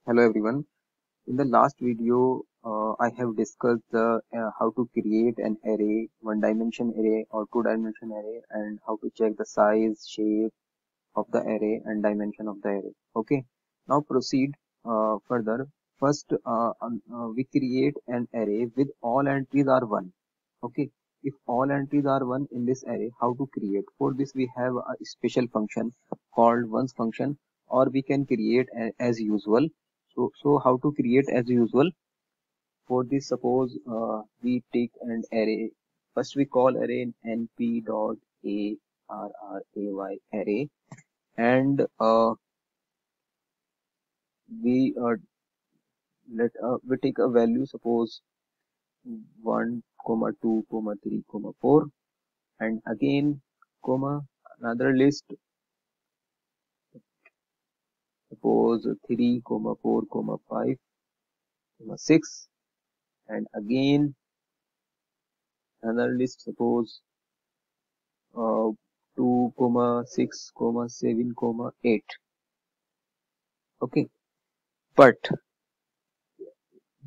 Hello everyone. In the last video, I have discussed how to create an array, one-dimension array or two-dimension array, and how to check the size, shape of the array and dimension of the array. Okay. Now proceed further. First, we create an array with all entries are one. Okay. If all entries are one in this array, how to create? For this, we have a special function called ones function, or we can create as usual. So how to create as usual? For this, suppose we take an array. First, we call array np dot array array, and we we take a value. Suppose 1, comma 2, comma 3, comma 4, and again comma another list. Suppose 3, comma 4, comma 5, comma 6, and again another list. Suppose 2, comma 6, comma 7, comma 8. Okay, but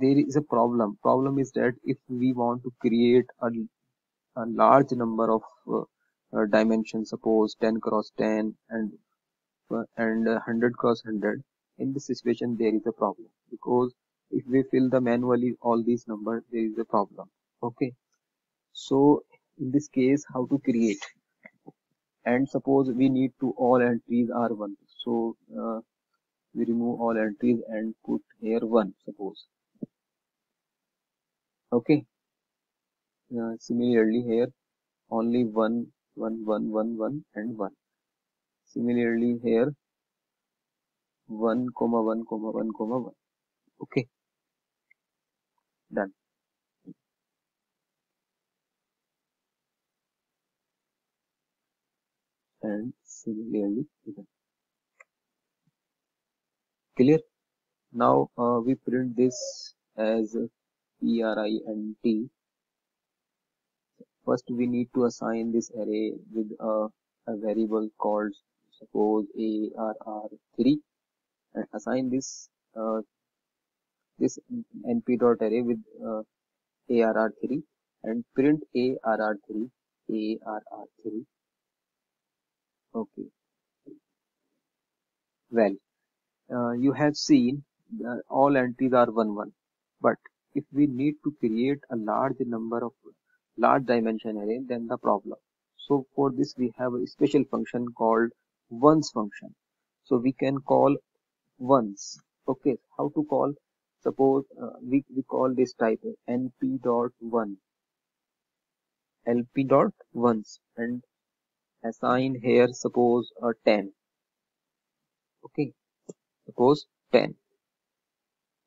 there is a problem. Problem is that if we want to create a large number of dimensions, suppose 10 cross 10 and 100 cross 100, in this situation there is a problem, because if we fill the manually all these numbers, there is a problem. Okay, so in this case, how to create? And suppose we need to all entries are one, so we remove all entries and put here 1, suppose. Okay, similarly here only 1, 1, 1, 1, 1 and 1. Similarly here 1, comma 1, comma 1, comma 1. Okay, done. And similarly done. Clear? Now we print this as print. First we need to assign this array with a variable called, suppose, arr3, and assign this this np dot array with arr3 and print arr3. Okay, well, you have seen all entries are 1 1, but if we need to create a large number of large dimension array, then the problem. So for this we have a special function called ones function. So we can call ones. Okay, how to call? Suppose we call this type np dot 1, lp dot ones, and assign here suppose 10. Okay, suppose 10,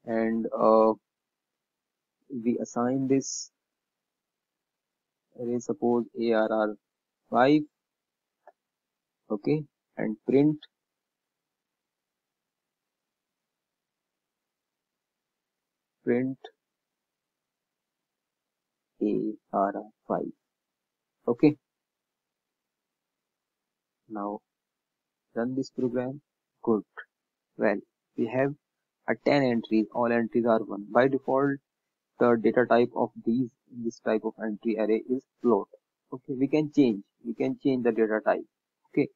and we assign this array, suppose arr5. Okay, and print arr5. Okay, now run this program. Good. Well, we have a 10 entries. All entries are 1. By default, the data type of this type of entry array is float. Okay, we can change the data type. Okay,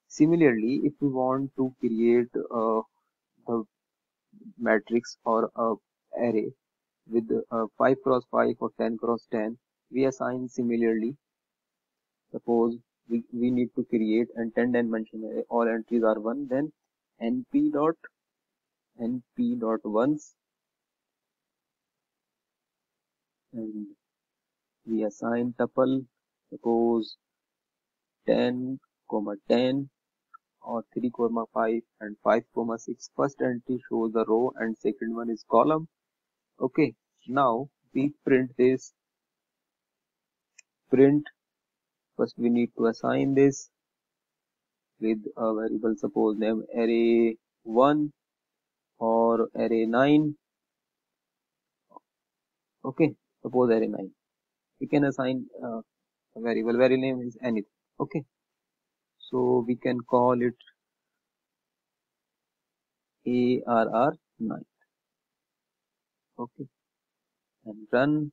similarly, if we want to create a matrix or a array with 5 cross 5 or 10 cross 10, we assign similarly. Suppose we need to create a 10 dimension array, all entries are 1, then np dot ones, and we assign tuple, suppose 10, comma 10, or 3, comma 5 and 5, comma 6. First entry shows the row and second one is column. Okay, now we print this. Print, first we need to assign this with a variable, suppose name array 1 or array 9. Okay, suppose array 9. We can assign a variable name is anything. Okay, so we can call it ARR9. Okay, and run.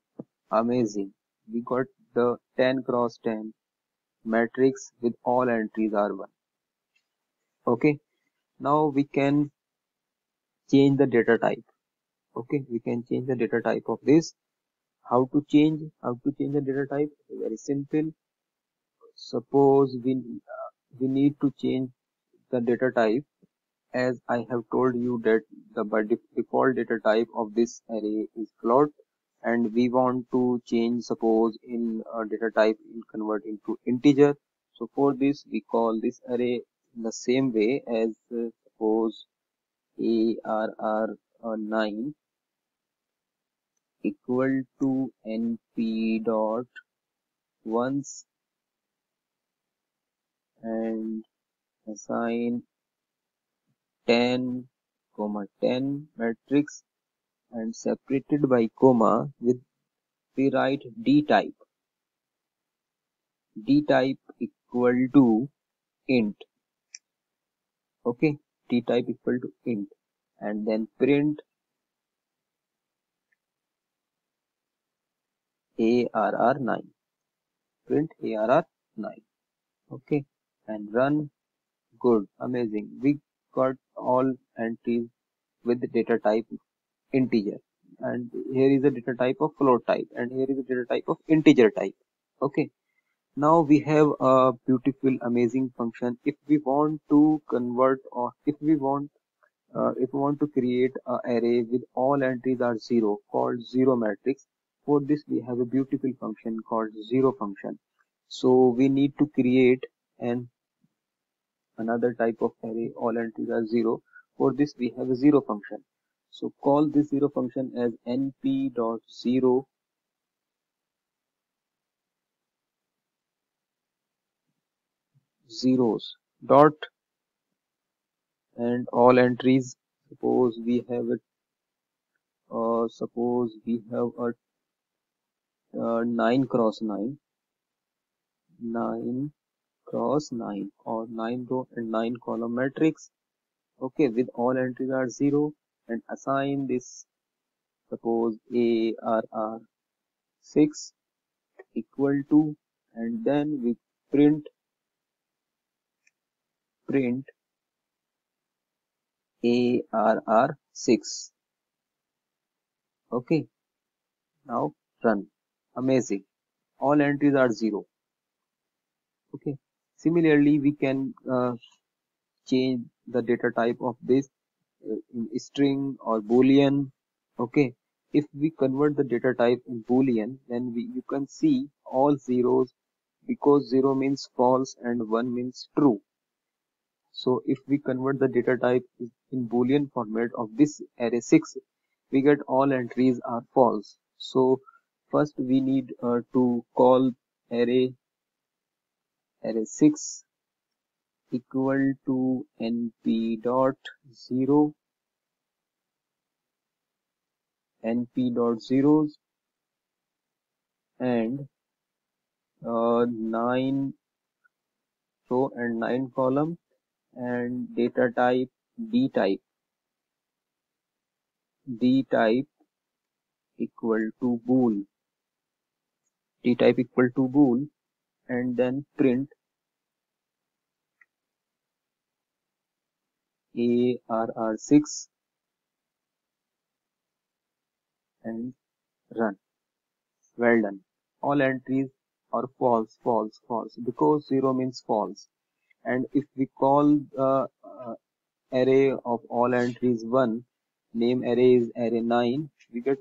Amazing. We got the 10 cross 10 matrix with all entries are 1. Okay, now we can change the data type. Okay, we can change the data type of this. How to change the data type? Very simple. Suppose we need to change the data type, as I have told you that the by default data type of this array is float, and we want to change, suppose in data type in convert into integer. So for this we call this array in the same way as suppose ARR9 equal to np dot once and assign 10 comma 10 matrix and separated by comma with we write d type equal to int. Okay, d type equal to int, and then print ARR9. Okay, and run. Good, amazing. We got all entries with the data type integer, and here is the data type of float type, and here is the data type of integer type. Okay, now we have a beautiful amazing function. If we want to convert, or if we want to create an array with all entries are 0 called zero matrix, for this we have a beautiful function called zero function. So we need to create another type of array all entries are 0. For this we have a zero function. So call this zero function as np.zero zeros dot, and all entries, suppose we have it suppose we have a 9 cross 9 cross 9 or 9 row and 9 column matrix. Okay, with all entries are 0, and assign this, suppose ARR6 equal to, and then we print ARR6. Okay, now run. Amazing, all entries are 0. Okay, similarly we can change the data type of this in string or boolean. Okay, if we convert the data type in boolean, then you can see all zeros, because 0 means false and 1 means true. So if we convert the data type in boolean format of this array 6, we get all entries are false. So first we need to call array 6 equal to np dot zeros and 9 row and 9 column, and data type d type equal to bool, and then print ARR6 and run. Well done. All entries are false, because 0 means false. And if we call the array of all entries 1, name array is array 9, we get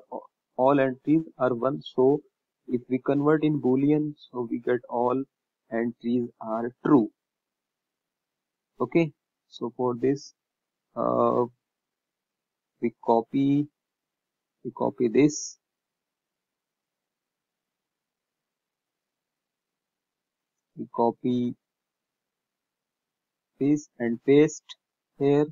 all entries are 1. So if we convert in boolean, so we get all entries are true. Okay, so for this uh, we copy this, we copy this and paste here.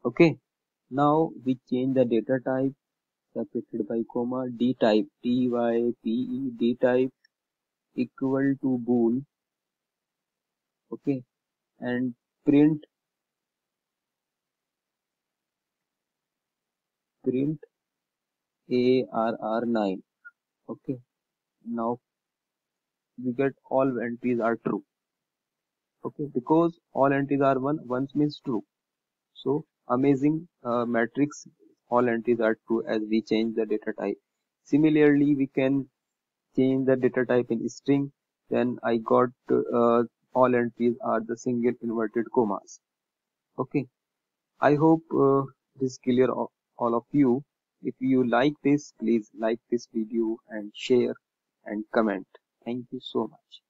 Okay, now we change the data type separated by comma, d type, d type equal to bool, Okay, and print ARR9. Okay, now we get all entries are true. Okay, because all entries are once means true. So amazing matrix, all entries are true as we change the data type. Similarly, we can change the data type in string. Then I got all entries are the single inverted commas. Okay, I hope this is clear of all of you. If you like this, please like this video and share and comment. Thank you so much.